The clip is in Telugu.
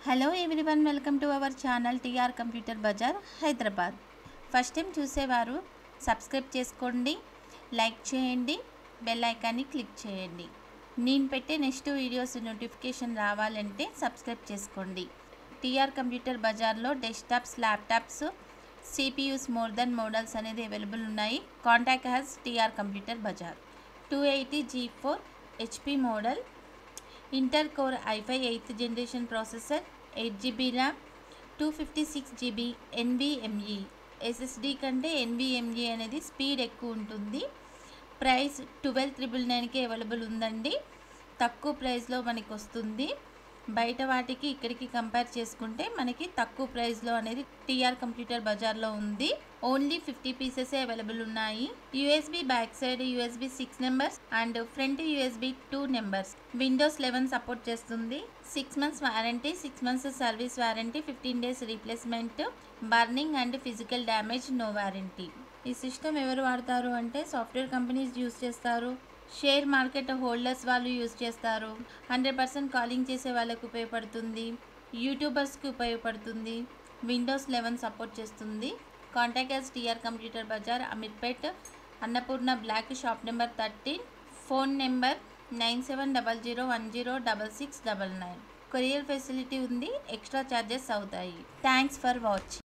Hello everyone, welcome to our channel TR computer bazaar Hyderabad. First time చూసేవారు సబ్స్క్రైబ్ చేసుకోండి, లైక్ చేయండి, బెల్ ఐకాన్ని క్లిక్ చేయండి. నేను పెట్టే నెక్స్ట్ వీడియోస్ నోటిఫికేషన్ రావాలంటే సబ్స్క్రైబ్ చేసుకోండి. టీఆర్ కంప్యూటర్ బజార్లో desktops, laptops, CPUs more than models అనేది అవైలబుల్ ఉన్నాయి. Contact us TR computer bazaar. 280 G4 HP model, Intel core i5 8th generation processor, 8GB RAM, 256GB NVMe. SSD కంటే NVMe అనేది స్పీడ్ ఎక్కువ ఉంటుంది. ప్రైస్ 12,999కి అవైలబుల్ ఉందండి. తక్కువ ప్రైస్లో మనకి వస్తుంది. బయట వాటికి ఇక్కడికి కంపేర్ చేసుకుంటే మనకి తక్కువ ప్రైస్లో అనేది టీఆర్ కంప్యూటర్ బజార్లో ఉంది. ఓన్లీ 50 పీసెసే అవైలబుల్ ఉన్నాయి. USB back side USB 6 numbers and front USB 2 numbers. Windows 11 support చేస్తుంది. 6 months warranty, 6 months service warranty, 15 days replacement, burning and physical damage no warranty. ఈ సిస్టమ్ ఎవరు వాడతారు అంటే సాఫ్ట్వేర్ కంపెనీస్ యూస్ చేస్తారు, షేర్ మార్కెట్ హోల్డర్స్ వాళ్ళు యూజ్ చేస్తారు, 100% కాలింగ్ చేసే వాళ్ళకు ఉపయోగపడుతుంది, యూట్యూబర్స్కి ఉపయోగపడుతుంది. విండోస్ 11 సపోర్ట్ చేస్తుంది. Contact us TR computer Bazar, Ameerpet, Annapurna block, shop number 13, phone number 9700106699. Courier facility ఉంది. ఎక్స్ట్రా ఛార్జెస్ అవుతాయి. Thanks for watching.